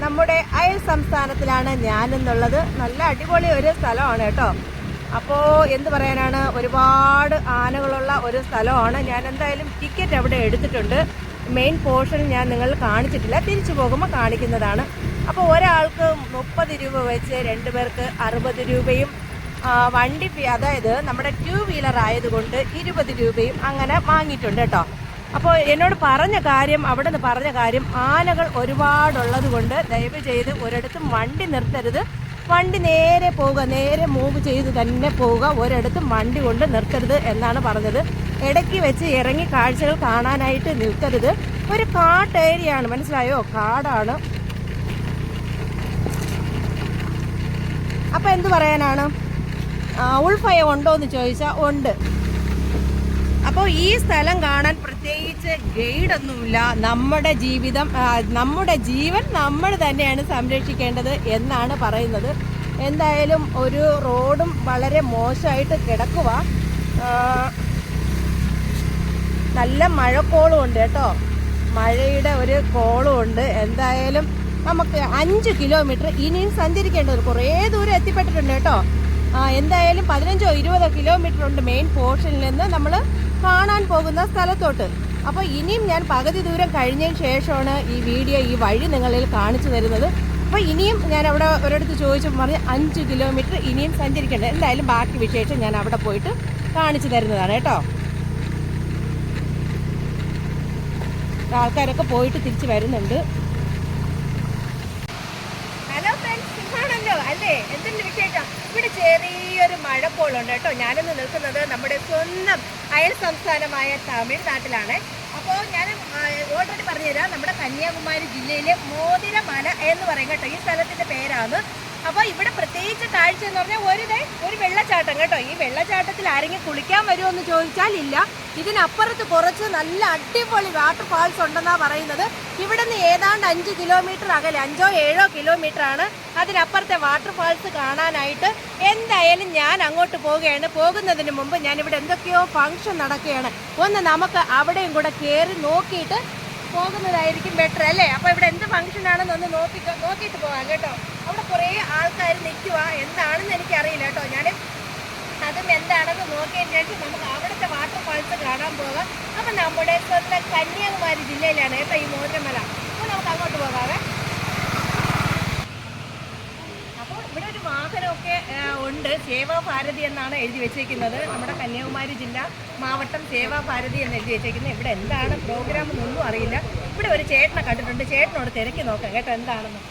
നമ്മുടെ അയൽ സംസ്ഥാനത്തിലാണ് ഞാനെന്നുള്ളത്. നല്ല അടിപൊളി ഒരു സ്ഥലമാണ് കേട്ടോ. അപ്പോൾ എന്ത് പറയാനാണ്, ഒരുപാട് ആനകളുള്ള ഒരു സ്ഥലമാണ്. ഞാൻ എന്തായാലും ടിക്കറ്റ് അവിടെ എടുത്തിട്ടുണ്ട്. മെയിൻ പോർഷൻ ഞാൻ നിങ്ങൾ കാണിച്ചിട്ടില്ല, തിരിച്ചു പോകുമ്പോൾ കാണിക്കുന്നതാണ്. അപ്പോൾ ഒരാൾക്ക് 30 രൂപ വെച്ച് 2 പേർക്ക് 60 രൂപയും വണ്ടി ഫീ, അതായത് നമ്മുടെ 2 വീലർ ആയതുകൊണ്ട് 20 രൂപയും അങ്ങനെ വാങ്ങിയിട്ടുണ്ട് കേട്ടോ. അപ്പോൾ എന്നോട് പറഞ്ഞ കാര്യം, അവിടെ നിന്ന് പറഞ്ഞ കാര്യം, ആനകൾ ഒരുപാടുള്ളത് കൊണ്ട് ദയവ് ചെയ്ത് ഒരിടത്തും വണ്ടി നിർത്തരുത്. വണ്ടി നേരെ പോവുക, നേരെ മൂവ് ചെയ്ത് തന്നെ പോവുക, ഒരിടത്തും വണ്ടി കൊണ്ട് നിർത്തരുത് എന്നാണ് പറഞ്ഞത്. ഇടയ്ക്ക് വെച്ച് ഇറങ്ങി കാഴ്ചകൾ കാണാനായിട്ട് നിൽക്കരുത്. ഒരു കാട്ട് ഏരിയയാണ്, മനസ്സിലായോ? കാടാണ്. അപ്പം എന്ത് പറയാനാണ്, ഉൾഭയം ഉണ്ടോ എന്ന് ചോദിച്ചാൽ ഉണ്ട്. അപ്പോൾ ഈ സ്ഥലം കാണാൻ പ്രത്യേകിച്ച് ഗൈഡൊന്നുമില്ല. നമ്മുടെ ജീവിതം, നമ്മുടെ ജീവൻ നമ്മൾ തന്നെയാണ് സംരക്ഷിക്കേണ്ടത് എന്നാണ് പറയുന്നത്. എന്തായാലും ഒരു റോഡും വളരെ മോശമായിട്ട് കിടക്കുക. നല്ല മഴക്കോളും ഉണ്ട് കേട്ടോ, മഴയുടെ ഒരു കോളും ഉണ്ട്. എന്തായാലും നമുക്ക് 5 കിലോമീറ്റർ ഇനിയും സഞ്ചരിക്കേണ്ടത്, കുറേ ദൂരം എത്തിപ്പെട്ടിട്ടുണ്ട് കേട്ടോ. എന്തായാലും 15-20 കിലോമീറ്റർ ഉണ്ട് മെയിൻ പോർഷനിൽ നിന്ന് നമ്മൾ കാണാൻ പോകുന്ന സ്ഥലത്തോട്ട്. അപ്പോൾ ഇനിയും ഞാൻ പകുതി ദൂരം കഴിഞ്ഞതിന് ശേഷമാണ് ഈ വീഡിയോ, ഈ വഴി നിങ്ങളിൽ കാണിച്ചു തരുന്നത്. അപ്പോൾ ഇനിയും ഞാൻ അവിടെ ഒരിടത്ത് ചോദിച്ചപ്പോൾ പറഞ്ഞ് 5 കിലോമീറ്റർ ഇനിയും സഞ്ചരിക്കേണ്ടത്. എന്തായാലും ബാക്കി വിശേഷം ഞാൻ അവിടെ പോയിട്ട് കാണിച്ചു തരുന്നതാണ് കേട്ടോ. ആൾക്കാരൊക്കെ പോയിട്ട് തിരിച്ച് വരുന്നുണ്ട്. ഹലോ ഫ്രണ്ട്സ്, ഇതാണല്ലോ അല്ലേ എന്തിൻ്റെ വിശേഷം? ഇവിടെ ചെറിയൊരു മഴക്കോളുണ്ട് കേട്ടോ. ഞാനിന്ന് നിൽക്കുന്നത് നമ്മുടെ സ്വന്തം അയൽ സംസ്ഥാനമായ തമിഴ്നാട്ടിലാണ്. അപ്പോൾ ഞാൻ ഓൾറെഡി പറഞ്ഞുതരാം, നമ്മുടെ കന്യാകുമാരി ജില്ലയിലെ മോതിരമല എന്ന് പറയും കേട്ടോ, ഈ സ്ഥലത്തിൻ്റെ പേരാണ്. അപ്പോൾ ഇവിടെ പ്രത്യേകിച്ച് കാഴ്ച എന്ന് പറഞ്ഞാൽ ഒരു വെള്ളച്ചാട്ടം കേട്ടോ. ഈ വെള്ളച്ചാട്ടത്തിൽ ആരെങ്കിലും കുളിക്കാൻ വരുമോ എന്ന് ചോദിച്ചാൽ ഇല്ല. ഇതിനപ്പുറത്ത് കുറച്ച് നല്ല അടിപൊളി വാട്ടർഫാൾസ് ഉണ്ടെന്നാണ് പറയുന്നത്. ഇവിടെ നിന്ന് ഏതാണ്ട് 5 കിലോമീറ്റർ അകലെ, 5-7 കിലോമീറ്റർ ആണ് അതിനപ്പുറത്തെ വാട്ടർഫാൾസ് കാണാനായിട്ട്. എന്തായാലും ഞാൻ അങ്ങോട്ട് പോവുകയാണ്. പോകുന്നതിന് മുമ്പ് ഞാനിവിടെ എന്തൊക്കെയോ ഫംഗ്ഷൻ നടക്കുകയാണ്. ഒന്ന് നമുക്ക് അവിടെയും കൂടെ കയറി നോക്കിയിട്ട് പോകുന്നതായിരിക്കും ബെറ്റർ അല്ലേ? അപ്പോൾ ഇവിടെ എന്ത് ഫംഗ്ഷൻ ആണെന്ന് ഒന്ന് നോക്കിയിട്ട് പോകാം കേട്ടോ. അവിടെ കുറേ ആൾക്കാർ നിൽക്കുക, എന്താണെന്ന് എനിക്കറിയില്ല കേട്ടോ. ഞാൻ അതും എന്താണെന്ന് നോക്കിയതിന് ശേഷം നമുക്ക് അവിടുത്തെ വാട്ടർഫാൾസ് കാണാൻ പോകാം. അപ്പം നമ്മുടെ സ്വന്തം കന്യാകുമാരി ജില്ലയിലാണ് കേട്ടോ ഈ മോതിരമല. അപ്പോൾ നമുക്ക് അങ്ങോട്ട് പോകാവേ. അപ്പോൾ ഇവിടെ ഒരു വാഹനമൊക്കെ ഉണ്ട്, സേവാഭാരതി എന്നാണ് എഴുതി വെച്ചേക്കുന്നത്. നമ്മുടെ കന്യാകുമാരി ജില്ല മാവട്ടം സേവാഭാരതി എന്ന് എഴുതി വെച്ചേക്കുന്നത്. ഇവിടെ എന്താണ് പ്രോഗ്രാം എന്നൊന്നും അറിയില്ല. ഇവിടെ ഒരു ചേട്ടനെ കണ്ടിട്ടുണ്ട്, ചേട്ടനോട് തിരക്കി നോക്കാം കേട്ടോ എന്താണെന്ന്.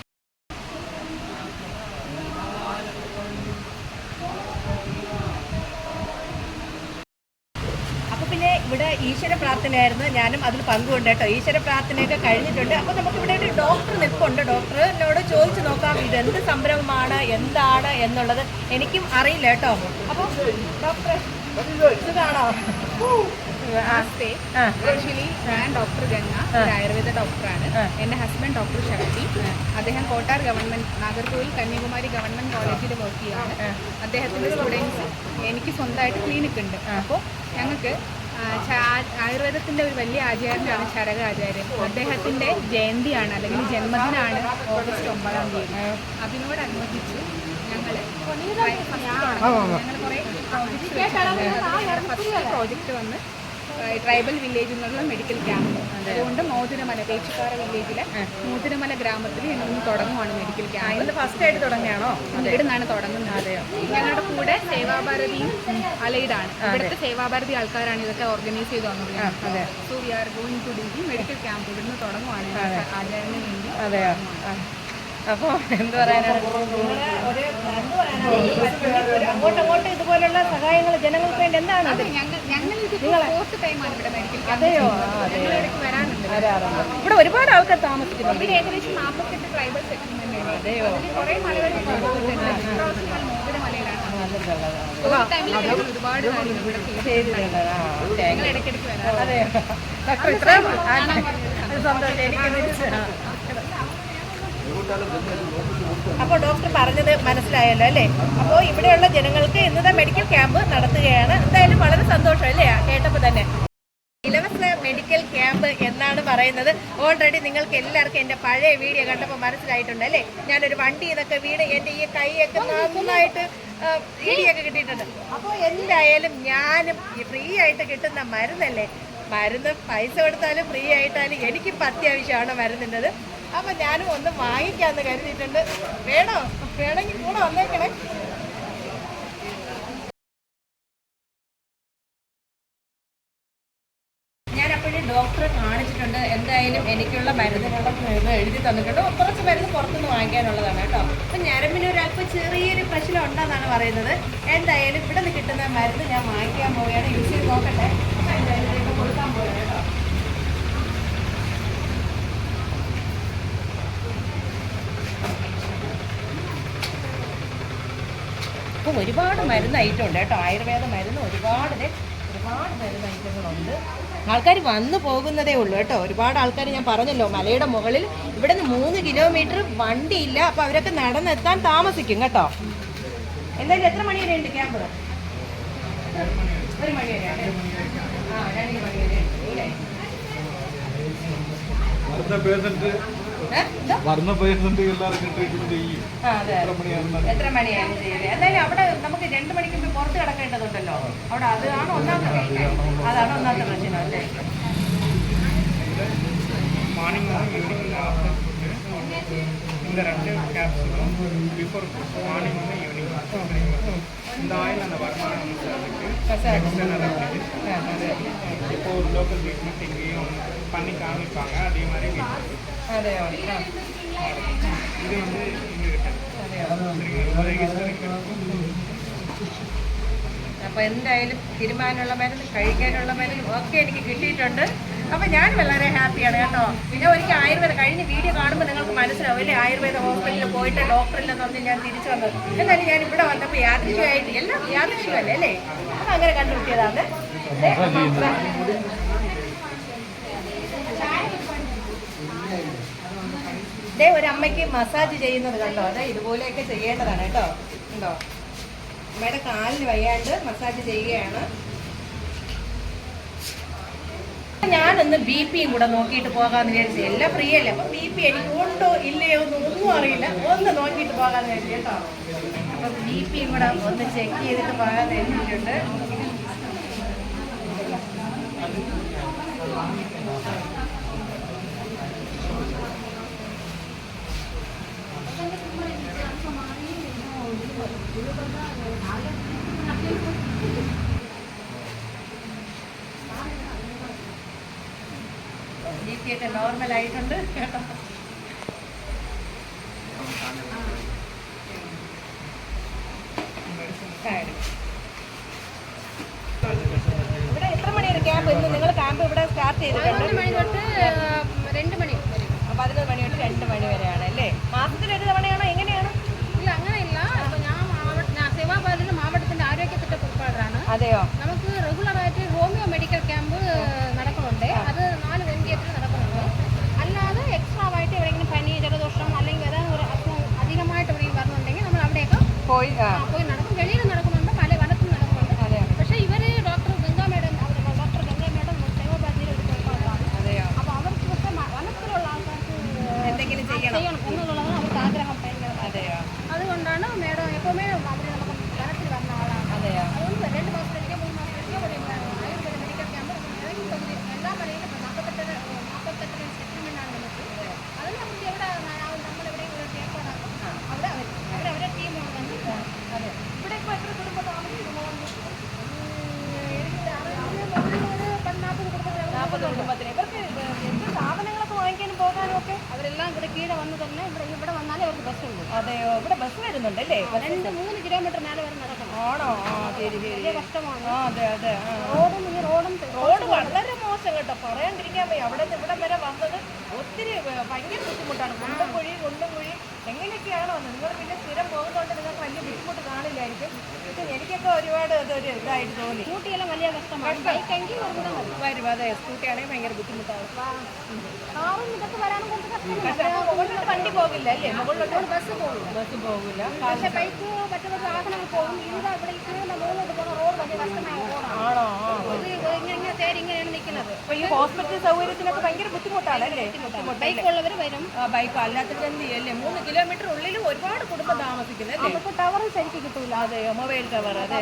പിന്നെ ഇവിടെ ഈശ്വര പ്രാർത്ഥനയായിരുന്നു, ഞാനും അതിൽ പങ്കുകൊണ്ട് കേട്ടോ. ഈശ്വര പ്രാർത്ഥനയൊക്കെ കഴിഞ്ഞിട്ടുണ്ട്. അപ്പോൾ നമുക്കിവിടെ ഒരു ഡോക്ടർ നിൽപ്പുണ്ട്. ഡോക്ടറിനോട് ചോദിച്ചു നോക്കാം ഇതെന്ത് സംരംഭമാണ്, എന്താണ് എന്നുള്ളത്. എനിക്കും അറിയില്ല കേട്ടോ. അപ്പോൾ ഡോക്ടർ ഇതാണോ? ആക്ച്വലി ഞാൻ ഡോക്ടർ ഗംഗ, ഒരു ആയുർവേദ ഡോക്ടറാണ്. എൻ്റെ ഹസ്ബൻഡ് ഡോക്ടർ ശക്തി. അദ്ദേഹം കോട്ടാർ ഗവൺമെൻറ്, നാഗർകോവിൽ കന്യാകുമാരി ഗവൺമെൻറ് കോളേജിൽ വർക്ക് ചെയ്യുകയാണ്. അദ്ദേഹത്തിൻ്റെ സ്റ്റുഡൻസ്, എനിക്ക് സ്വന്തമായിട്ട് ക്ലിനിക്ക് ഉണ്ട്. അപ്പോൾ ഞങ്ങൾക്ക് ആയുർവേദത്തിൻ്റെ ഒരു വലിയ ആചാര്യനാണ് ചരക ആചാര്യൻ. അദ്ദേഹത്തിൻ്റെ ജയന്തിയാണ്, അല്ലെങ്കിൽ ജന്മദിനമാണ് ഓഗസ്റ്റ് 9-ാം തീയതി. അതിനോടനുബന്ധിച്ച് ഞങ്ങൾ കുറേ പ്രോജക്റ്റ് വന്ന് ട്രൈബൽ വില്ലേജിൽ നിന്നുള്ള മെഡിക്കൽ ക്യാമ്പ്. അതുകൊണ്ട് മോതിരമല, തേച്ചിപ്പാറ വില്ലേജിലെ മോതിരമല ഗ്രാമത്തിൽ ഞങ്ങൾ തുടങ്ങുവാണ് മെഡിക്കൽ ക്യാമ്പ്. ഫസ്റ്റ് ആയിട്ട് തുടങ്ങിയാണോ? ഇവിടെ നിന്നാണ് തുടങ്ങുന്നത്. ഞങ്ങളുടെ കൂടെ സേവാഭാരതിയും അലൈഡാണ്. ഇവിടുത്തെ സേവാഭാരതി ആൾക്കാരാണ് ഇതൊക്കെ ഓർഗനൈസ് ചെയ്ത് വന്നത്. So we are going to do the medical camp. ഇവിടുന്ന് തുടങ്ങുവാണ് ആചാര്യന് വേണ്ടി. അതെയോ? അപ്പോൾ എന്ത് പറയാനാണ്, അങ്ങോട്ടങ്ങോട്ട് ഇതുപോലുള്ള സഹായങ്ങൾ ജനങ്ങൾക്ക് വേണ്ടി എന്താണ്? അതെയോ? വരാറുണ്ട്. ഇവിടെ ഒരുപാട് ആൾക്കാർ താമസിക്കുന്നുണ്ട്. ഇവിടെ ഏകദേശം 48 ട്രൈബൽ സെറ്റിൽമെന്റ്. അതെയോ? കുറേ മലകൾ ഒരുപാട് ചെയ്തിട്ടുണ്ട്. ഇടയ്ക്കിടയ്ക്ക് വരാം. അതെയോ? ഡോക്ടർ ഇത്ര സന്തോഷം എനിക്ക്. അപ്പോൾ ഡോക്ടർ പറഞ്ഞത് മനസ്സിലായല്ലോ അല്ലേ? അപ്പോൾ ഇവിടെയുള്ള ജനങ്ങൾക്ക് ഇന്നത്തെ മെഡിക്കൽ ക്യാമ്പ് നടത്തുകയാണ്. എന്തായാലും വളരെ സന്തോഷം അല്ലേ കേട്ടപ്പോൾ തന്നെ. ഇലവസ് മെഡിക്കൽ ക്യാമ്പ് എന്ന എന്നാണ് പറയുന്നത്. ഓൾറെഡി നിങ്ങൾക്ക് എല്ലാവർക്കും എൻ്റെ പഴയ വീഡിയോ കണ്ടപ്പോൾ മനസ്സിലായിട്ടുണ്ട് അല്ലേ? ഞാനൊരു വണ്ടി ഇതൊക്കെ വീട് എൻ്റെ ഈ കൈയൊക്കെ നന്നായിട്ട് ഇടിയൊക്കെ കിട്ടിയിട്ടുണ്ട്. അപ്പോൾ എന്തായാലും ഞാനും ഈ ഫ്രീ ആയിട്ട് കിട്ടുന്ന മരുന്നല്ലേ, മരുന്ന് പൈസ കൊടുത്താലും ഫ്രീ ആയിട്ടാലും എനിക്കിപ്പോൾ അത്യാവശ്യമാണ് മരുന്നിൻ്റെത്. അപ്പം ഞാനും ഒന്ന് വാങ്ങിക്കാമെന്ന് കരുതിയിട്ടുണ്ട്. വേണമെങ്കിൽ കൂടെ വന്നേക്കണേ. ഞാനപ്പോഴും ഡോക്ടറെ കാണിച്ചിട്ടുണ്ട്. എന്തായാലും എനിക്കുള്ള മരുന്നുകളുടെ എഴുതി തന്നിട്ടുണ്ട്. കുറച്ച് മരുന്ന് പുറത്തുനിന്ന് വാങ്ങിക്കാനുള്ളതാണ് കേട്ടോ. അപ്പം ഞരമ്പിന് ഒരല്പം ചെറിയൊരു പ്രശ്നം ഉണ്ടെന്നാണ് പറയുന്നത്. എന്തായാലും ഇവിടെ നിന്ന് കിട്ടുന്ന മരുന്ന് ഞാൻ വാങ്ങിക്കാൻ പോവുകയാണ്. യൂസ് ചെയ്ത് നോക്കട്ടെ. എന്തായാലും ഇതൊക്കെ കൊടുക്കാൻ പോവുകയാണ് കേട്ടോ. അപ്പം ഒരുപാട് മരുന്ന് ഐറ്റം ഉണ്ട് കേട്ടോ. ആയുർവേദ മരുന്ന് ഒരുപാട് മരുന്ന് ഐറ്റങ്ങളുണ്ട്. ആൾക്കാർ വന്നു പോകുന്നതേ ഉള്ളൂ കേട്ടോ. ഒരുപാട് ആൾക്കാർ, ഞാൻ പറഞ്ഞല്ലോ, മലയുടെ മുകളിൽ ഇവിടെ നിന്ന് 3 കിലോമീറ്റർ വണ്ടിയില്ല. അപ്പോൾ അവരൊക്കെ നടന്നെത്താൻ താമസിക്കും കേട്ടോ. എന്തായാലും എത്ര മണി വരെ ഉണ്ട് ക്യാമ്പ്? 1 മണി വരെയാണ്. 2 മണി വരെ എത്ര മണിയാണ് ചെയ്യുന്നത്? എന്തായാലും അവിടെ നമുക്ക് 2 മണിക്ക് മുമ്പ് പുറത്ത് കിടക്കേണ്ടതുണ്ടല്ലോ. അവിടെ അതാണ് ഒന്നാമത്തെ പ്രശ്നം അല്ലേ? மார்னிங் ஈவினிங் ஆஃப்டர் ஃபுட்டு இந்த 2 கேப்சூலும் பிஃபோர் மார்னிங் ஈவினிங் இந்த ஆயில் அந்த வருமானம் எக்ஸ்டர்னல் அப்ளிகேஷன் இப்போ ஒரு லோக்கல் ட்ரீட்மெண்ட் இங்கேயும் பண்ணி காமிப்பாங்க. அதே மாதிரி இது வந்து எங்ககிட்ட അപ്പോൾ എന്തായാലും തീരുമാനമുള്ള മരുന്ന്, കഴിക്കാനുള്ള മരുന്ന് ഒക്കെ എനിക്ക് കിട്ടിയിട്ടുണ്ട്. അപ്പോൾ ഞാൻ വളരെ ഹാപ്പിയാണ് കേട്ടോ. പിന്നെ ഒരിക്കൽ ആയുർവേദ കഴിഞ്ഞ വീഡിയോ കാണുമ്പോൾ നിങ്ങൾക്ക് മനസ്സിലാവും അല്ലേ, ആയുർവേദ ഹോസ്പിറ്റലിൽ പോയിട്ട് ഡോക്ടറില്ലെന്ന് പറഞ്ഞ് ഞാൻ തിരിച്ചു വന്നത്. എന്നാലും ഞാൻ ഇവിടെ വന്നപ്പോൾ യാദൃശ്യമായിട്ട്, എല്ലാം യാദൃശ്യമല്ലേ അല്ലേ, അപ്പം അങ്ങനെ കണ്ടുപിടിച്ചതാണ്. ഇതേ ഒരു അമ്മയ്ക്ക് മസാജ് ചെയ്യുന്നത് കണ്ടോ, അതെ ഇതുപോലെയൊക്കെ ചെയ്യേണ്ടതാണ് കേട്ടോ. ഉണ്ടോ, അമ്മയുടെ കാലിന് വയ്യാണ്ട് മസാജ് ചെയ്യുകയാണ്. ഞാനൊന്ന് BP കൂടെ നോക്കിയിട്ട് പോകാമെന്ന് വിചാരിച്ചു. എല്ലാം ഫ്രീ അല്ലേ, അപ്പം BP എനിക്ക് ഉണ്ടോ ഇല്ലയോ ഒന്നും അറിയില്ല. ഒന്ന് നോക്കിയിട്ട് പോകാമെന്ന് വിചാരിച്ചു കേട്ടോ. അപ്പം BP കൂടെ ഒന്ന് ചെക്ക് ചെയ്തിട്ട് പോകാമെന്ന് എഴുതിയിട്ടുണ്ട്. BP ഒക്കെ നോർമൽ ആയിട്ടുണ്ട് കേട്ടോ. ഇവിടെ എത്ര മണിയാണ് ക്യാമ്പ്? ഇന്ന് നിങ്ങൾ ക്യാമ്പ് ഇവിടെ സ്റ്റാർട്ട് ചെയ്തിട്ടുണ്ട്? 11 മണി തൊട്ട് 2 മണി വരെ. 11 മണി തൊട്ട് 2 മണി വരെയാണ് അല്ലേ? മാസത്തിൽ ഒരു തവണയാണോ, എങ്ങനെയാണ്? ഇല്ല, അങ്ങനെയില്ല. അപ്പോൾ ഞാൻ സേവാഭാരതിൻ്റെ മാവട്ടത്തിൻ്റെ ആരോഗ്യത്തിൻ്റെ പുറപ്പാടാണ്. അതെയോ? നമുക്ക് റെഗുലറായിട്ട് ഹോമിയോ മെഡിക്കൽ ക്യാമ്പ് നടക്കുന്നുണ്ട്. അത് 4 വെന്റിയേറ്റർ നടക്കുന്നുണ്ട്. അല്ലാതെ എക്സ്ട്രാ ആയിട്ട് എവിടെയെങ്കിലും പനി, ജലദോഷം അല്ലെങ്കിൽ ഏതാനും ഒരു അസുഖം അധികമായിട്ട് എവിടെയെങ്കിലും വരുന്നുണ്ടെങ്കിൽ നമ്മൾ അവിടെയൊക്കെ പോയി നടക്കും. വെളിയിൽ നടക്കുന്നുണ്ട്, പല വനത്തിൽ നടക്കുന്നുണ്ട്. പക്ഷേ ഇവർ ഡോക്ടർ ഗംഗാ മേഡം സേവാഭാരതിയിൽ ഒരു പുറപ്പാടാണ്. അപ്പോൾ അവർക്ക് പക്ഷേ വനത്തിലുള്ള ആൾക്കാർക്ക് എന്തെങ്കിലും ചെയ്യണം എന്നുള്ളതാണ് അവർക്ക് ആഗ്രഹം ഭയങ്കര. അതുകൊണ്ടാണ് മേഡം എപ്പോഴുമേ അവർ നമുക്ക് വനത്തിൽ വരുന്ന ആളാണ്. അതുകൊണ്ട് 2 മാസത്തിലേക്ക് 3 മാസത്തിലേക്ക് ആയുർവേദ മെഡിക്കൽ ക്യാമ്പ് എല്ലാ മലയിലും 48 സെറ്റിൽമെൻ്റാണ് നമുക്ക്. അതിൽ നമുക്ക് എവിടെ നമ്മളെവിടെയെങ്കിലും ഒരു ഏർപ്പാടാക്കും. അവിടെ അവരെ ടീം വന്ന് ഇവിടെ ഇപ്പോൾ എത്ര കുടുംബം താമസിക്കുമോ? ഒരു 40 കുടുംബത്തിന്. ഇവർക്ക് എന്ത് സാധനങ്ങളൊക്കെ വാങ്ങിക്കാനും പോകാനും ഒക്കെ അവരെല്ലാം ഇവിടെ കീഴെ വന്ന് തന്നെ ഇവിടെ വന്നാലേ അവർക്ക് ബസ്സുള്ളൂ. അതെയോ? ഇവിടെ ബസ് വരുന്നുണ്ടല്ലേ? 2-3 കിലോമീറ്റർ മേലെ വരെ നടക്കണം. ആണോ? ശരി. വലിയ കഷ്ടമാണ്. അതെ. റോഡ് വളരെ മോശം കേട്ടോ, പറയാണ്ടിരിക്കാൻ പോയി. അവിടെ നിന്ന് ഇവിടം വരെ വന്നത് ഒത്തിരി ഭയങ്കര ബുദ്ധിമുട്ടാണ്. കുണ്ടും കുഴി എങ്ങനെയൊക്കെയാണോ നിങ്ങൾ പിന്നെ സ്ഥിരം പോകുന്നതുകൊണ്ട് നിങ്ങൾക്ക് വലിയ ബുദ്ധിമുട്ട് കാണില്ലായിരിക്കും. പക്ഷെ എനിക്കൊക്കെ ഒരുപാട് അതൊരു ഇതായിട്ട് തോന്നി. സ്കൂട്ടിയെല്ലാം വലിയ കഷ്ടമാണ്. ബൈക്കെങ്കിൽ വരും, അതെ. സ്കൂട്ടി ആണെങ്കിൽ ഭയങ്കര ബുദ്ധിമുട്ടാണ്. കാറും ഇതൊക്കെ വരാനും കുറച്ച് പക്ഷെ കഷ്ടമാണ്. മുകളിൽ വണ്ടി പോകില്ല അല്ലേ? മുകളിലോട്ട് ബസ് പോകും. ബസ് പോകില്ല. പക്ഷെ ബൈക്ക് മറ്റു വാഹനങ്ങൾ പോകും. ഇവിടെ ഇവിടെ ഇങ്ങനെ മുകളിലോട്ട് പോകുന്ന റോഡ് വലിയ കഷ്ടമായ റോഡാണ്. ആണോ? ഇത് ഇങ്ങനെ തേടി ഇങ്ങനെയാണ് നിൽക്കുന്നത്. അപ്പൊ ഈ ഹോസ്പിറ്റൽ സൗകര്യത്തിനൊക്കെ ഭയങ്കര ബുദ്ധിമുട്ടാണ് അല്ലേ? ബൈക്കുള്ളവർ വരും. ബൈക്ക് അല്ലാത്തവർ എന്ത് ചെയ്യും അല്ലേ? 3 കിലോമീറ്റർ ഉള്ളിൽ ഒരുപാട് കുടുംബം താമസിക്കുന്നത് അല്ലേ? നമുക്ക് ടവറും ശരിക്കും കിട്ടൂല. അതെ, മൊബൈൽ ടവർ. അതെ,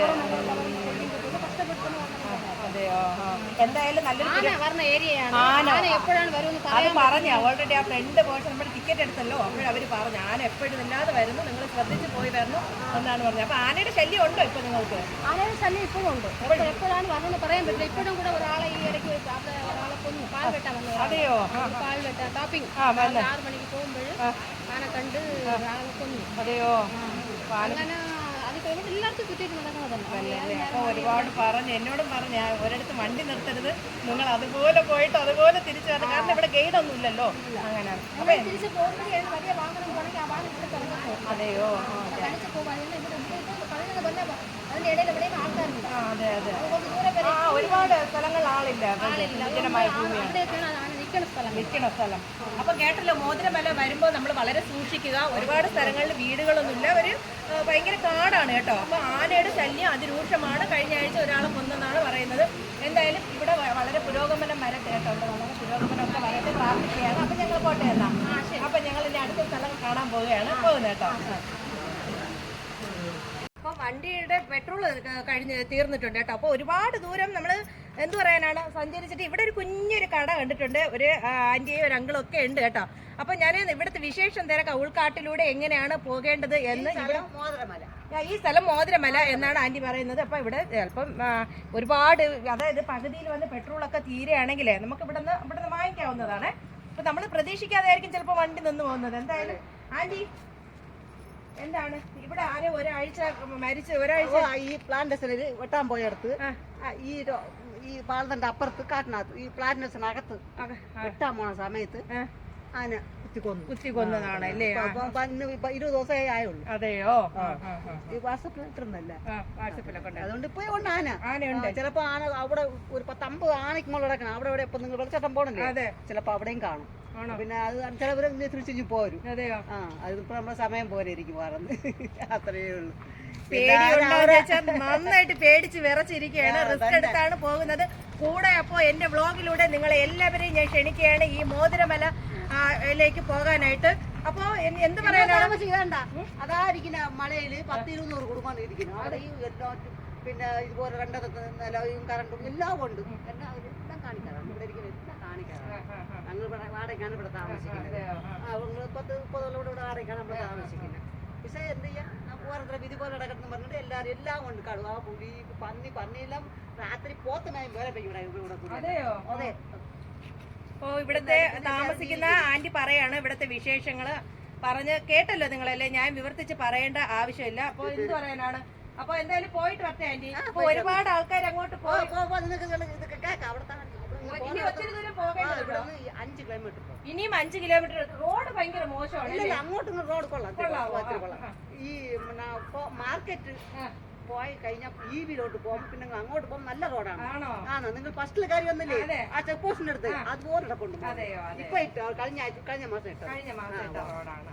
അതെയോ? എന്തായാലും നല്ലൊരു ആന പറഞ്ഞ ഏരിയയാണ്. ആന ആന എപ്പോഴാണ് വരുമെന്ന് അത് പറയാൻ പറഞ്ഞ ഓൾറെഡി ആ ഫ്രണ്ട് പോയിട്ട് നമ്മൾ ടിക്കറ്റ് എടുത്തല്ലോ, അപ്പോഴവർ പറഞ്ഞു ആന എപ്പോഴും ഇല്ലാതെ വരുന്നു, നിങ്ങൾ ശ്രദ്ധിച്ച് പോയി വരണം എന്നാണ് പറഞ്ഞത്. അപ്പൊ ആനയുടെ ശല്യം ഉണ്ടോ ഇപ്പൊ നിങ്ങൾക്ക്? ആനയുടെ ശല്യം ഇപ്പോഴും ഉണ്ട്. എപ്പോഴാണ് പറഞ്ഞെന്ന് പറയാൻ പറ്റില്ല. ഇപ്പോഴും കൂടെ ഒരാളെ ഈ ഇടയ്ക്ക് ഒരാളെ കൊന്നു. പാൽ വെട്ടാൻ വന്നു. അതെയോ? പാൽ വെട്ടാൻ ടാപ്പിംഗ് 6 മണിക്ക് പോകുമ്പോൾ ആന കണ്ട് ആളെ കൊന്നു. അതെയോ? അങ്ങനെ അത് ഇവിടെ എല്ലാവർക്കും ചുറ്റിയിട്ട് നടക്കുന്നതല്ല. അപ്പൊ ഒരുപാട് പറഞ്ഞു, എന്നോടും പറഞ്ഞു ഒരിടത്ത് വണ്ടി നിർത്തരുത്, നിങ്ങൾ അതുപോലെ പോയിട്ട് അതുപോലെ തിരിച്ചു വരണം. കാരണം ഇവിടെ ഗൈഡ് ഒന്നും ഇല്ലല്ലോ. അങ്ങനെ അപ്പൊ തിരിച്ച് പോകുമ്പോഴേ വലിയ വാഹനം പോകണമെങ്കിൽ ആ വാഹനം ഇവിടെ തുറന്നു. അതെയോ? തനിച്ച് പോകാൻ ഇവിടെ പറയുന്നത് പോലെ അതിന്റെ ഇടയിൽ എവിടെയും ആൾക്കാരുണ്ട്. അതെ, അതെ. കുറച്ച് ദൂരെ വരെ ഒരുപാട് സ്ഥലങ്ങൾ ആളില്ല, വിജനമായ ഭൂമിയാണ്, അവിടെയൊക്കെയാണ് ആന നിൽക്കുന്ന സ്ഥലം. നിൽക്കുന്ന സ്ഥലം. അപ്പൊ കേട്ടല്ലോ, മോതിരമല വരുമ്പോൾ നമ്മൾ വളരെ സൂക്ഷിക്കുക. ഒരുപാട് സ്ഥലങ്ങളിൽ വീടുകളൊന്നുമില്ല, ഒരു ഭയങ്കര കാടാണ് കേട്ടോ. അപ്പൊ ആനയുടെ ശല്യം അതിരൂക്ഷമാണ്. കഴിഞ്ഞ ആഴ്ച ഒരാളെ കൊന്നെന്നാണ് പറയുന്നത്. എന്തായാലും ഇവിടെ വളരെ പുരോഗമനം വരട്ടെ കേട്ടോ. ഇവിടെ വളരെ പുരോഗമനമൊക്കെ വരട്ടെ പ്രാർത്ഥിക്കുകയാണ്. അപ്പൊ ഞങ്ങൾ പോട്ടെ എന്നാ. അപ്പൊ ഞങ്ങൾ ഇനി അടുത്ത സ്ഥലം കാണാൻ പോകുന്നത് കേട്ടോ. അപ്പൊ വണ്ടിയുടെ പെട്രോൾ തീർന്നിട്ടുണ്ട് കേട്ടോ. അപ്പോൾ ഒരുപാട് ദൂരം നമ്മൾ എന്ത് പറയാനാണ് സഞ്ചരിച്ചിട്ട് ഇവിടെ ഒരു കുഞ്ഞൊരു കട കണ്ടിട്ടുണ്ട്. ഒരു ആന്റിയും ഒരു അങ്കിളും ഒക്കെ ഉണ്ട് കേട്ടോ. അപ്പൊ ഞാൻ ഇവിടുത്തെ വിശേഷം തിരക്കാം, ഉൾക്കാട്ടിലൂടെ എങ്ങനെയാണ് പോകേണ്ടത് എന്ന്. ഈ സ്ഥലം മോതിരമല എന്നാണ് ആന്റി പറയുന്നത്. അപ്പൊ ഇവിടെ ചിലപ്പം ഒരുപാട്, അതായത് പകുതിയിൽ വന്ന് പെട്രോളൊക്കെ തീരെയാണെങ്കിലേ നമുക്ക് ഇവിടുന്ന് വാങ്ങിക്കാവുന്നതാണ്. അപ്പൊ നമ്മൾ പ്രതീക്ഷിക്കാതെ ആയിരിക്കും ചിലപ്പോൾ വണ്ടി നിന്ന് പോകുന്നത്. എന്തായാലും ആന്റി എന്താണ് ഇവിടെ ആരോ ഒരാഴ്ച മരിച്ച് ഈ പ്ലാന്റേഷനിൽ വെട്ടാൻ പോയടുത്ത് ഈ പാലത്തിന്റെ അപ്പുറത്ത് കാട്ടിനകത്ത് ഈ പ്ലാന്റേഷനകത്ത് വെട്ടാൻ പോണ സമയത്ത് ആന കുത്തി കൊന്നതാണ് അല്ലേ? 20 ദിവസമേ ആയുള്ളൂ. അതെയോ? ഈ വാട്സപ്പിൽ ഇട്ടിരുന്നല്ല, വാട്സപ്പിലൊക്കെ അതുകൊണ്ട് ഇപ്പൊ ഉണ്ട് ആനയുണ്ട്. ചിലപ്പോ ആന അവിടെ ഒരു 10-50 ആനയ്ക്ക് മുകളിൽ കിടക്കണം. അവിടെ ഇവിടെ ഇപ്പൊ നിങ്ങൾ വെളിച്ചട്ടം പോകണല്ലേ, ചിലപ്പോ അവിടെയും കാണും. പിന്നെ അത് ചിലവര് തിരിച്ചു പോരും. അതെയോ? അതിപ്പോ നമ്മുടെ സമയം പോലെ ഇരിക്കും പറഞ്ഞ്. അത്രയേ ഉള്ളൂ. നന്നായിട്ട് പേടിച്ച് വിറച്ചിരിക്കുകയാണ്. റിസ്ക് എടുത്താണ് പോകുന്നത് കൂടെ. അപ്പോ എന്റെ വ്ളോഗിലൂടെ നിങ്ങളെ എല്ലാവരെയും ഞാൻ ക്ഷണിക്കുകയാണ് ഈ മോതിരമലയിലേക്ക് പോകാനായിട്ട്. അപ്പോ എന്ത് പറയാനാണ്, അതായിരിക്കുന്ന മലയില് 10-200 കുടുംബം ഇരിക്കുന്നു. അവിടെ ഈ എല്ലാറ്റും പിന്നെ ഇതുപോലെ നിലവും കറണ്ടും എല്ലാം ഉണ്ട്. എല്ലാം കാണിക്കാറാണ് ഇവിടെ ഇരിക്കുന്നത്, എല്ലാം കാണിക്കാറാണ്. ഞങ്ങൾ വാടകയ്ക്കാണ് ഇവിടെ താമസിക്കുന്നത്. 10-30 ഇവിടെ വാടകയ്ക്കാണ് നമ്മൾ താമസിക്കുന്നത്. പക്ഷേ എന്ത് ചെയ്യാം, ഓരോരുത്തരെ വിധി പോലെ കിടക്കുന്നു പറഞ്ഞിട്ട് എല്ലാവരും എല്ലാം കൊണ്ട് കടുവ, പുലി, പന്നിയെല്ലാം രാത്രി പോത്തനായും വേറെ ഇവിടെ. അതെ. ഓ, ഇവിടുത്തെ താമസിക്കുന്ന ആന്റി പറയാണ് ഇവിടുത്തെ വിശേഷങ്ങള് പറഞ്ഞ് കേട്ടല്ലോ നിങ്ങളല്ലേ, ഞാൻ വിവർത്തിച്ച് പറയേണ്ട ആവശ്യമില്ല. അപ്പൊ എന്ത് പറയാനാണ്. അപ്പൊ എന്തായാലും പോയിട്ട് വരട്ടെ ആന്റി. അപ്പൊ ഒരുപാട് ആൾക്കാർ അങ്ങോട്ട് ഇനി ഒത്തിരി ദൂരം പോകേണ്ടതുണ്ടോ? 5 കിലോമീറ്റർ. ഇനിയും 5 കിലോമീറ്റർ. റോഡ് ഭയങ്കര മോശമാണ്. അങ്ങോട്ടും റോഡ് കൊള്ളാം. ഈ മാർക്കറ്റ് പോയി കഴിഞ്ഞാൽ ഈ വീലോട്ട് പോകും. പിന്നെ അങ്ങോട്ട് പോകും നല്ല റോഡാണ്. ആണോ? നിങ്ങൾ ഫസ്റ്റിൽ കയറി വന്നില്ലേ ആ ചെക്ക് പോസ്റ്റിന്റെ അടുത്ത്, അതുപോലെ കൊണ്ടുപോകും. ഇപ്പൊ കഴിഞ്ഞ മാസം ഇട്ടോ.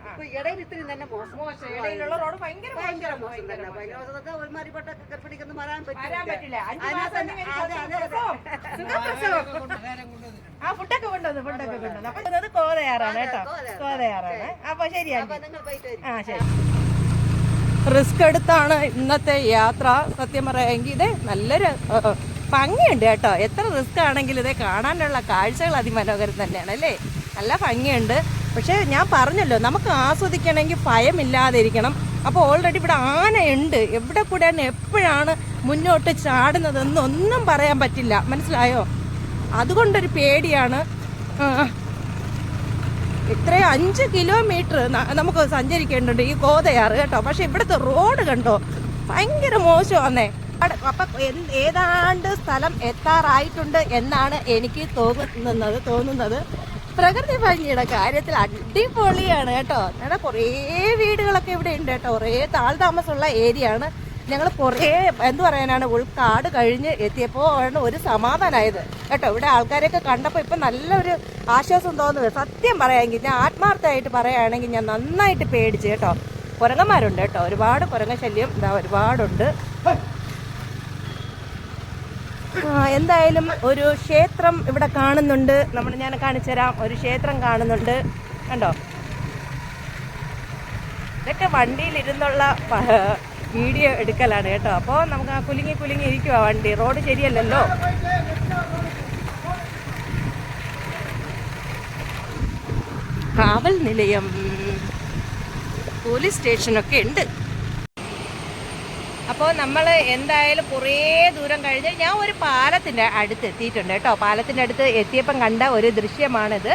ഇപ്പൊ ഇടയിൽ ഇത്രയും തന്നെ മോശം. ഇടയിലുള്ള റോഡ് ഭയങ്കര മോശം തന്നെ. ഭയങ്കര മോശം. ഒരുമാതിരിപ്പെട്ട ഗർഭിണിക്കൊന്നും വരാൻ പറ്റില്ല. ആ ഫുഡൊക്കെ കൊണ്ടുവന്നു. അപ്പൊ ഇത് കോതയാറാണ് കേട്ടോ, കോതയാറാണ്. അപ്പൊ ശരിയാണ്. ആ ശരി. റിസ്ക് എടുത്താണ് ഇന്നത്തെ യാത്ര. സത്യം പറയാമെങ്കിൽ ഇത് നല്ലൊരു ഭംഗിയുണ്ട് കേട്ടോ. എത്ര റിസ്ക് ആണെങ്കിലും ഇത് കാണാനുള്ള കാഴ്ചകൾ അതിമനോഹരം തന്നെയാണ് അല്ലേ? നല്ല ഭംഗിയുണ്ട്. പക്ഷേ ഞാൻ പറഞ്ഞല്ലോ, നമുക്ക് ആസ്വദിക്കണമെങ്കിൽ ഭയമില്ലാതിരിക്കണം. അപ്പോൾ ഓൾറെഡി ഇവിടെ ആനയുണ്ട്. എവിടെ കൂടെയാണ് എപ്പോഴാണ് മുന്നോട്ട് ചാടുന്നതെന്നൊന്നും പറയാൻ പറ്റില്ല, മനസ്സിലായോ? അതുകൊണ്ടൊരു പേടിയാണ്. ഇത്രയും 5 കിലോമീറ്റർ നമുക്ക് സഞ്ചരിക്കേണ്ടതുണ്ട് ഈ കോതയാറ് കേട്ടോ. പക്ഷെ ഇവിടുത്തെ റോഡ് കണ്ടോ, ഭയങ്കര മോശമാന്നേ. അപ്പം ഏതാണ്ട് സ്ഥലം എത്താറായിട്ടുണ്ട് എന്നാണ് എനിക്ക് തോന്നുന്നത്. പ്രകൃതി ഭംഗിയുടെ കാര്യത്തിൽ അടിപൊളിയാണ് കേട്ടോ. ഞങ്ങളുടെ കുറേ വീടുകളൊക്കെ ഇവിടെ ഉണ്ട് കേട്ടോ. കുറേ താമസമുള്ള ഏരിയ ആണ്. ഞങ്ങൾ കുറേ എന്ത് പറയാനാണ് ഉൾക്കാട് കഴിഞ്ഞ് എത്തിയപ്പോൾ ആണ് ഒരു സമാധാനമായത് കേട്ടോ. ഇവിടെ ആൾക്കാരെയൊക്കെ കണ്ടപ്പോൾ ഇപ്പം നല്ലൊരു ആശ്വാസം തോന്നുന്നത്. സത്യം പറയാമെങ്കിൽ ഞാൻ ആത്മാർത്ഥമായിട്ട് പറയുകയാണെങ്കിൽ ഞാൻ നന്നായിട്ട് പേടിച്ച് കേട്ടോ. കുരങ്ങന്മാരുണ്ട് കേട്ടോ, ഒരുപാട് കുരങ്ങ ശല്യം ഇതാ ഒരുപാടുണ്ട്. എന്തായാലും ഒരു ക്ഷേത്രം ഇവിടെ കാണുന്നുണ്ട്. ഞാൻ കാണിച്ചു തരാം. ഒരു ക്ഷേത്രം കാണുന്നുണ്ട് കണ്ടോ. ഇതൊക്കെ വണ്ടിയിലിരുന്നുള്ള വീഡിയോ എടുക്കലാണ് കേട്ടോ. അപ്പോൾ നമുക്ക് ആ കുലുങ്ങി ഇരിക്കുവാ വണ്ടി. റോഡ് ശരിയല്ലല്ലോ. കാവൽ നിലയം, പോലീസ് സ്റ്റേഷനൊക്കെ ഉണ്ട്. അപ്പോൾ നമ്മൾ എന്തായാലും കുറേ ദൂരം കഴിഞ്ഞ് ഞാൻ ഒരു പാലത്തിൻ്റെ അടുത്ത് എത്തിയിട്ടുണ്ട് കേട്ടോ. പാലത്തിൻ്റെ അടുത്ത് എത്തിയപ്പം കണ്ട ഒരു ദൃശ്യമാണിത്.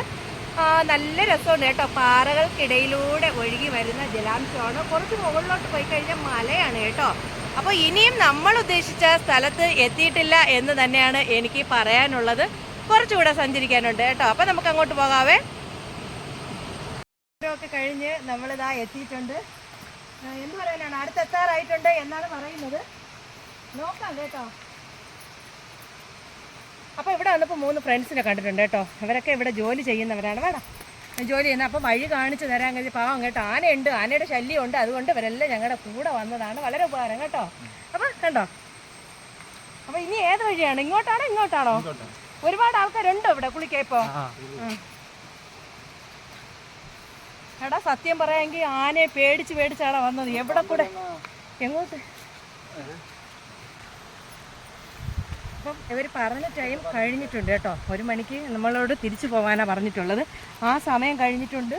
നല്ല രസമുണ്ട് കേട്ടോ. പാറകൾക്കിടയിലൂടെ ഒഴുകി വരുന്ന ജലാംശമാണ്. കുറച്ച് മുകളിലോട്ട് പോയി കഴിഞ്ഞാൽ മലയാണ് കേട്ടോ. അപ്പോൾ ഇനിയും നമ്മൾ ഉദ്ദേശിച്ച സ്ഥലത്ത് എത്തിയിട്ടില്ല എന്ന് തന്നെയാണ് എനിക്ക് പറയാനുള്ളത്. കുറച്ചുകൂടെ സഞ്ചരിക്കാനുണ്ട് കേട്ടോ. അപ്പോൾ നമുക്ക് അങ്ങോട്ട് പോകാവേ. ഒക്കെ കഴിഞ്ഞ് നമ്മളിതാ എത്തിയിട്ടുണ്ട്. എന്ത് പറയാനാണ്, അടുത്തെത്താറായിട്ടുണ്ട് എന്നാണ് പറയുന്നത്. നോക്കാം കേട്ടോ. അപ്പോൾ ഇവിടെ വന്നപ്പോൾ 3 ഫ്രണ്ട്സിനെ കണ്ടിട്ടുണ്ട് കേട്ടോ. അവരൊക്കെ ഇവിടെ ജോലി ചെയ്യുന്നവരാണ്. വേണം ജോലി ചെയ്യുന്നത്. അപ്പോൾ വഴി കാണിച്ച് തരാൻ കഴിഞ്ഞ് പാവം കേട്ടോ. ആനയുണ്ട്, ആനയുടെ ശല്യമുണ്ട്. അതുകൊണ്ട് ഇവരെല്ലാം ഞങ്ങളുടെ കൂടെ വന്നതാണ്. വളരെ ഉപകാരം കേട്ടോ. അപ്പോൾ കണ്ടോ. അപ്പോൾ ഇനി ഏത് വഴിയാണ്? ഇങ്ങോട്ടാണോ ഇങ്ങോട്ടാണോ? ഒരുപാട് ആൾക്കാരുണ്ടോ ഇവിടെ കുളിക്കാൻ ഇപ്പോൾ? എടാ സത്യം പറയാമെങ്കിൽ ആനയെ പേടിച്ചാണ് വന്നത്. എവിടെ കൂടെ എങ്ങോട്ട്? അപ്പം ഇവർ പറഞ്ഞ ടൈം കഴിഞ്ഞിട്ടുണ്ട് കേട്ടോ. 1 മണിക്ക് നമ്മളോട് തിരിച്ചു പോകാനാണ് പറഞ്ഞിട്ടുള്ളത്. ആ സമയം കഴിഞ്ഞിട്ടുണ്ട്.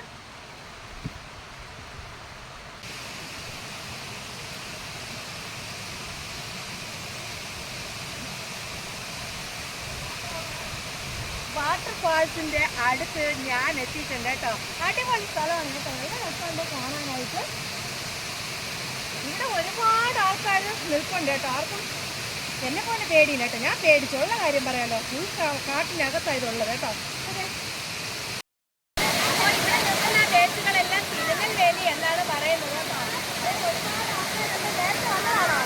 വാട്ടർഫാൾസിന്റെ അടുത്ത് ഞാൻ എത്തിയിട്ടുണ്ട് കേട്ടോ. അടിപൊളി സ്ഥലമാണ് കേട്ടോ. നല്ല രസമുണ്ട് കാണാനായിട്ട്. ഇവിടെ ഒരുപാട് ആൾക്കാർ നിൽപ്പുണ്ട് കേട്ടോ. ആർക്കും എന്നെ പോലെ പേടിയില്ല കേട്ടോ. ഞാൻ പേടിച്ചുള്ള കാര്യം പറയാലോ. ഫുൾ കാട്ടിനകത്തായതുള്ളത് കേട്ടോ. ഇവിടെ നിൽക്കുന്ന ഡേറ്റുകളെല്ലാം തിരുനെൽവേലി എന്നാണ് പറയുന്നത് കേട്ടോ. ഒരുപാട് ആൾക്കാരൊക്കെ നേരത്തെ വന്നതാണോ?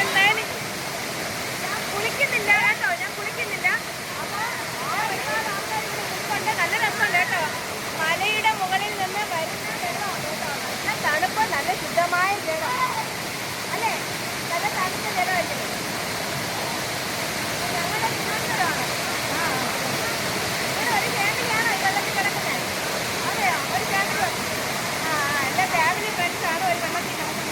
എന്തായാലും ഞാൻ കുളിക്കുന്നില്ല കേട്ടോ. അപ്പോൾ ഒരുപാട് ആൾക്കാർ ഇവിടെ നിൽപ്പുണ്ട്. നല്ല രസമുണ്ട് കേട്ടോ. മലയുടെ മുകളിൽ നിന്ന് വരുന്ന വെള്ളം കേട്ടോ. നല്ല തണുപ്പ്, നല്ല ശുദ്ധമായ ജലം അല്ലേ. നല്ല തണുത്ത ജലമല്ലേ. ഞങ്ങളുടെ തിരുവനന്തപുരമാണ്. ഇവിടെ ഒരു ഫാമിലിയാണോ ഈ വെള്ളത്തിൽ കിടക്കുന്നത്? അതെയോ, ഒരു ഫാമിലി. എൻ്റെ ഫാമിലി ഫ്രണ്ട്സാണ് ഒരു വെള്ളത്തിൽ കിടക്കുന്നത്.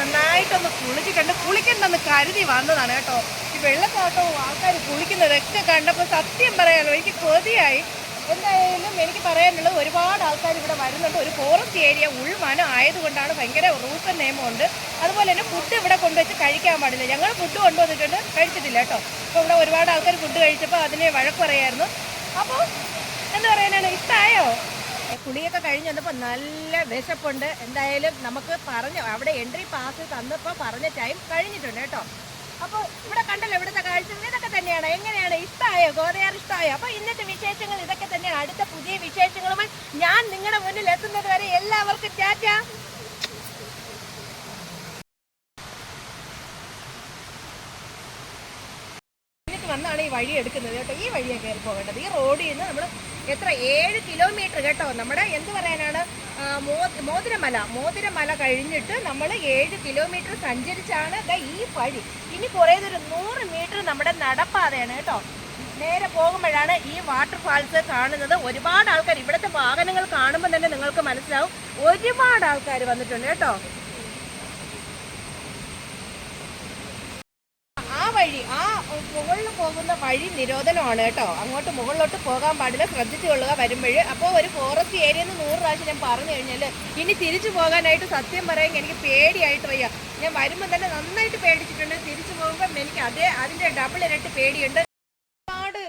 നന്നായിട്ടൊന്ന് കുളിക്കണ്ടെന്ന് കരുതി വന്നതാണ് കേട്ടോ. ഈ വെള്ളച്ചാട്ടവും ആൾക്കാർ കുളിക്കുന്നതൊക്കെ കണ്ടപ്പോൾ സത്യം പറയാലോ എനിക്ക് കൊതിയായി. എന്തായാലും എനിക്ക് പറയാനുള്ളത് ഒരുപാട് ആൾക്കാർ ഇവിടെ വരുന്നുണ്ട്. ഒരു ഫോറസ്റ്റ് ഏരിയ ഉൾവനം ആയതുകൊണ്ടാണ് ഭയങ്കര റൂൾസ് നിയമമുണ്ട്. അതുപോലെ തന്നെ ഫുഡ് ഇവിടെ കൊണ്ടുവച്ച് കഴിക്കാൻ പാടില്ല. ഞങ്ങൾ ഫുഡ് കൊണ്ടുവന്നിട്ടുണ്ട്, കഴിച്ചിട്ടില്ല കേട്ടോ. അപ്പോൾ ഇവിടെ ഒരുപാട് ആൾക്കാർ ഫുഡ് കഴിച്ചപ്പോൾ അതിനെ വഴക്ക് പറയായിരുന്നു. അപ്പോൾ എന്താ പറയാനാണ്, ഇഷ്ടമായോ? കുളിയൊക്കെ കഴിഞ്ഞ് വന്നപ്പോൾ നല്ല വിശപ്പുണ്ട്. എന്തായാലും നമുക്ക് അവിടെ എൻട്രി പാസ് തന്നപ്പോൾ പറഞ്ഞ ടൈം കഴിഞ്ഞിട്ടുണ്ട് കേട്ടോ. അപ്പോൾ ഇവിടെ കണ്ടല്ലോ ഇവിടുത്തെ കാഴ്ച ഇതൊക്കെ തന്നെയാണ്. എങ്ങനെയാണ്, ഇഷ്ടമായോ? ഗോതയാർ ഇഷ്ടമായോ? അപ്പോൾ ഇന്നത്തെ വിശേഷങ്ങൾ ഇതൊക്കെ തന്നെയാണ്. അടുത്ത പുതിയ വിശേഷങ്ങളുമായി ഞാൻ നിങ്ങളുടെ മുന്നിൽ എത്തുന്നത് വരെ എല്ലാവർക്കും ടാറ്റ. വന്നാണ് ഈ വഴി എടുക്കുന്നത് കേട്ടോ. ഈ വഴിയാണ് കയറി പോകേണ്ടത്. ഈ റോഡിൽ നിന്ന് നമ്മൾ 7 കിലോമീറ്റർ കേട്ടോ. നമ്മുടെ എന്ത് പറയാനാണ്, മോതിരമല കഴിഞ്ഞിട്ട് നമ്മൾ 7 കിലോമീറ്റർ സഞ്ചരിച്ചാണ് ഈ വഴി. ഇനി കുറേതൊരു 100 മീറ്റർ നമ്മുടെ നടപ്പാതയാണ് കേട്ടോ. നേരെ പോകുമ്പോഴാണ് ഈ വാട്ടർഫാൾസ് കാണുന്നത്. ഒരുപാട് ആൾക്കാർ, ഇവിടുത്തെ വാഹനങ്ങൾ കാണുമ്പോൾ തന്നെ നിങ്ങൾക്ക് മനസ്സിലാവും ഒരുപാട് ആൾക്കാർ വന്നിട്ടുണ്ട് കേട്ടോ. വഴി നിരോധനമാണ് കേട്ടോ. അങ്ങോട്ട് മുകളിലോട്ട് പോകാൻ പാടില്ല, ശ്രദ്ധിച്ചു കൊള്ളുക വരുമ്പോൾ. അപ്പോൾ ഒരു ഫോറസ്റ്റ് ഏരിയയിൽ നിന്ന് 100 പ്രാവശ്യം ഞാൻ പറഞ്ഞു കഴിഞ്ഞാൽ ഇനി തിരിച്ചു പോകാനായിട്ട് സത്യം പറയാൻ എനിക്ക് പേടിയായിട്ട് വയ്യ. ഞാൻ വരുമ്പോൾ തന്നെ നന്നായിട്ട് പേടിച്ചിട്ടുണ്ട്. തിരിച്ചു പോകുമ്പോൾ എനിക്ക് അതിൻ്റെ ഡബിൾ ഇരട്ടി പേടിയുണ്ട്. ഒരുപാട്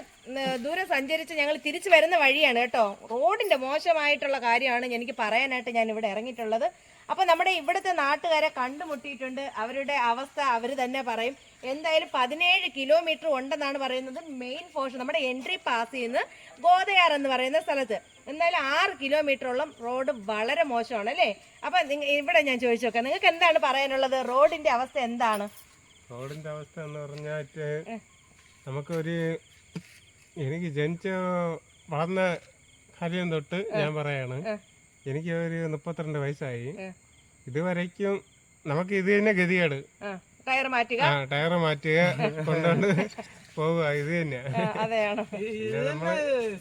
ദൂരം സഞ്ചരിച്ച് ഞങ്ങൾ തിരിച്ചു വരുന്ന വഴിയാണ് കേട്ടോ. റോഡിൻ്റെ മോശമായിട്ടുള്ള കാര്യമാണ് എനിക്ക് പറയാനായിട്ട് ഞാൻ ഇവിടെ ഇറങ്ങിയിട്ടുള്ളത്. അപ്പോൾ നമ്മുടെ ഇവിടുത്തെ നാട്ടുകാരെ കണ്ടുമുട്ടിയിട്ടുണ്ട്. അവരുടെ അവസ്ഥ അവർ തന്നെ പറയും. എന്തായാലും 17 കിലോമീറ്റർ ഉണ്ടെന്നാണ് പറയുന്നത് മെയിൻ പോർഷൻ, നമ്മുടെ എൻട്രി പാസ് ചെയ്യുന്ന ഗോതയാർ എന്ന് പറയുന്ന സ്ഥലത്ത്. എന്തായാലും 6 കിലോമീറ്ററോളം റോഡ് വളരെ മോശമാണ് അല്ലേ? അപ്പം ഇവിടെ ഞാൻ ചോദിച്ചു നോക്കാം, നിങ്ങൾക്ക് എന്താണ് പറയാനുള്ളത്? റോഡിന്റെ അവസ്ഥ എന്താണ്? റോഡിന്റെ അവസ്ഥ എന്ന് പറഞ്ഞാൽ നമുക്കൊരു എനിക്ക് ജനിച്ച വളർന്ന കാര്യം തൊട്ട് ഞാൻ പറയാണ്, എനിക്ക് ഒരു 32 വയസ്സായി. ഇതുവരയ്ക്കും നമുക്ക് ഇത് തന്നെ ഗതികേട്. ടയർ മാറ്റുക, ടയർ മാറ്റുക, കൊണ്ടുകൊണ്ട് പോവുക, ഇത് തന്നെയാ. അതെയാണോ?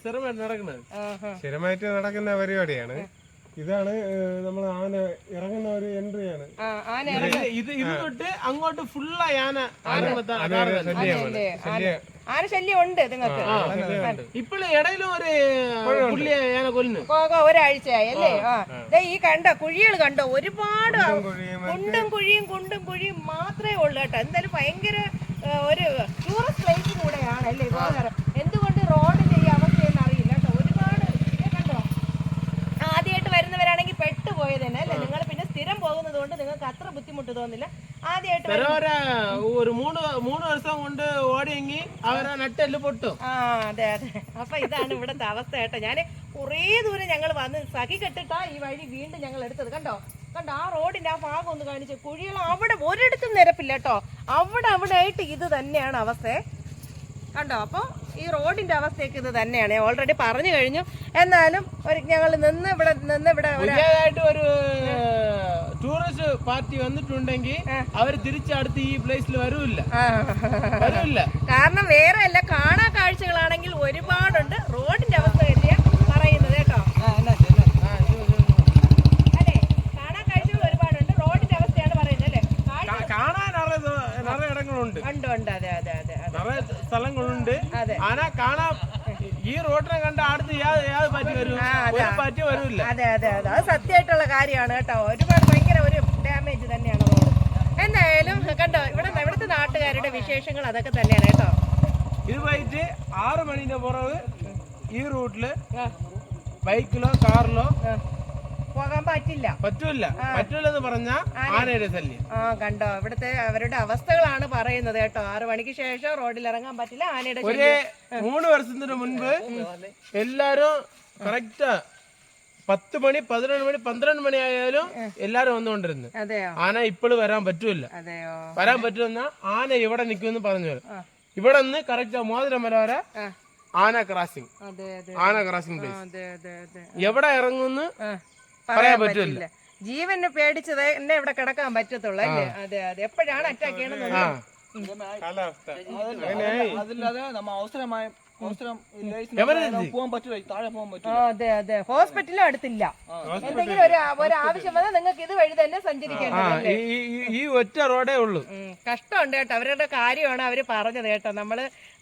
സ്ഥിരമായിട്ട് നടക്കുന്ന പരിപാടിയാണ്. ഇതാണ് നമ്മൾ ആന ഇറങ്ങുന്ന ഒരു എൻട്രിയാണ്. ഇത് തൊട്ട് അങ്ങോട്ട് ഫുള്ള് ആന ആന ശല്യം ഉണ്ട് നിങ്ങൾക്ക്? ഇപ്പോൾ ഇടയിലും ഒരു പുള്ളി ആന കൊല്ലുന്നു. ഒരാഴ്ചയായി അല്ലേ? ഈ കണ്ടോ കുഴികൾ കണ്ടോ? ഒരുപാട് കുണ്ടും കുഴിയും മാത്രമേ ഉള്ളൂ കേട്ടോ. എന്തായാലും ഭയങ്കര ഒരു ടൂറിസ്റ്റ് പ്ലേസ് കൂടെയാണ് അല്ലേ ഗോദാവരി? എന്തുകൊണ്ട് റോഡിന്റെ ഈ അവസ്ഥയെന്ന് അറിയില്ല കേട്ടോ. ഒരുപാട് കണ്ടോ, ആദ്യമായിട്ട് വരുന്നവരാണെങ്കിൽ പെട്ടുപോയത് തന്നെ അല്ലേ? നിങ്ങൾ പിന്നെ സ്ഥിരം പോകുന്നത് കൊണ്ട് നിങ്ങൾക്ക് അത്ര ബുദ്ധിമുട്ട് തോന്നില്ല. ആദ്യമായിട്ട് ഒരു മൂന്ന് വർഷം കൊണ്ട് ഓടിയെങ്കിൽ അവരെ നട്ടെല്ല് പൊട്ടും. അതെ. അപ്പൊ ഇതാണ് ഇവിടുത്തെ അവസ്ഥ കേട്ടോ. ഞാൻ കുറേ ദൂരം ഞങ്ങൾ വന്ന് സഖി കെട്ടിട്ടാ ഈ വഴി വീണ്ടും ഞങ്ങൾ എടുത്തത്. കണ്ടോ ആ റോഡിന്റെ ആ ഭാഗം ഒന്ന് കാണിച്ചു. കുഴികൾ അവിടെ ഒരിടത്തും നിരപ്പില്ല കേട്ടോ. അവിടെ ആയിട്ട് ഇത് തന്നെയാണ് അവസ്ഥ. കണ്ടോ? അപ്പോൾ ഈ റോഡിന്റെ അവസ്ഥയൊക്കെ ഇത് തന്നെയാണ്. ഓൾറെഡി പറഞ്ഞു കഴിഞ്ഞു. എന്നാലും ഞങ്ങൾ ഇവിടെ ഒരു ടൂറിസ്റ്റ് പാർട്ടി വന്നിട്ടുണ്ടെങ്കിൽ അവർ തിരിച്ചടുത്ത് ഈ പ്ലേസിൽ വരൂല്ല. കാരണം വേറെ അല്ല, കാണാ കാഴ്ചകളാണെങ്കിൽ ഒരുപാടുണ്ട്. റോഡിന്റെ അവസ്ഥ തന്നെയാ പറയുന്നത് കേട്ടോ. അല്ലേ? കാണാ കാഴ്ചകൾ ഒരുപാടുണ്ട്. റോഡിന്റെ അവസ്ഥയാണ് പറയുന്നത് അല്ലേ? കാണാൻ നിറയെ ഇടങ്ങളുണ്ട്, ഉണ്ട്. അതെ. നിറയെ സ്ഥലങ്ങളുണ്ട്. ആന കാണാൻ ഈ റോഡിനെ കണ്ട അടുത്ത് യാത് പറ്റി വരും, പറ്റി വരൂല്ല. അതെ. അത് സത്യമായിട്ടുള്ള കാര്യമാണ് കേട്ടോ. ഒരുപാട് ഭയങ്കര ഒരു ഡാമേജ് തന്നെയാണ് റോഡ്. എന്തായാലും കണ്ടോ ഇവിടുത്തെ നാട്ടുകാരുടെ വിശേഷങ്ങൾ അതൊക്കെ തന്നെയാണ് കേട്ടോ. ഇത് പോയിട്ട് 6 മണിന്റെ പുറവ് ഈ റൂട്ടില് ബൈക്കിലോ കാറിലോ പോകാൻ പറ്റൂലെന്ന് പറഞ്ഞാ ആനയുടെ ശല്യം. കണ്ടോ ഇവിടുത്തെ അവരുടെ അവസ്ഥകളാണ് പറയുന്നത് കേട്ടോ. 6 മണിക്ക് ശേഷം റോഡിൽ ഇറങ്ങാൻ പറ്റില്ല, ആനയുടെ ഒരു 3 വർഷത്തിന് മുൻപ് എല്ലാരും കറക്റ്റ് 10 മണി 11 മണി 12 മണി ആയാലും എല്ലാരും വന്നുകൊണ്ടിരുന്നു. ആന ഇപ്പോഴും വരാൻ പറ്റൂല. വരാൻ പറ്റുന്ന ആന ഇവിടെ നിൽക്കുമെന്ന് പറഞ്ഞു. ഇവിടെ നിന്ന് കറക്റ്റ് മോതിരമല വരെ ആന ക്രോസിംഗ് പ്ലേസ്. എവിടെ ഇറങ്ങുന്നു പറയാൻ പറ്റില്ല. ജീവനെ പേടിച്ചത് എന്നെ ഇവിടെ കിടക്കാൻ പറ്റത്തുള്ളൂ അല്ലേ? അതെ. എപ്പോഴാണ് അറ്റാക്ക് ചെയ്യണമെന്ന് അതില്ലാതെ നമ്മ അവസരമായ അതെ. ഹോസ്പിറ്റലും അടുത്തില്ല. എന്തെങ്കിലും ഒരു ആവശ്യം വന്നാൽ നിങ്ങൾക്ക് ഇത് വഴി തന്നെ സഞ്ചരിക്കേണ്ടത്. ഈ ഒറ്റ റോഡേ ഉള്ളൂ. കഷ്ടമുണ്ട് കേട്ടോ. അവരുടെ കാര്യമാണ് അവര് പറഞ്ഞത് കേട്ടോ.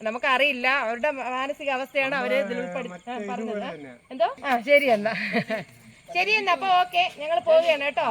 നമുക്കറിയില്ല അവരുടെ മാനസിക അവസ്ഥയാണ് അവര് ഇതിൽ പറഞ്ഞത്. എന്തോ ശരി എന്നാ അപ്പൊ ഓക്കെ, ഞങ്ങൾ പോവുകയാണ് കേട്ടോ.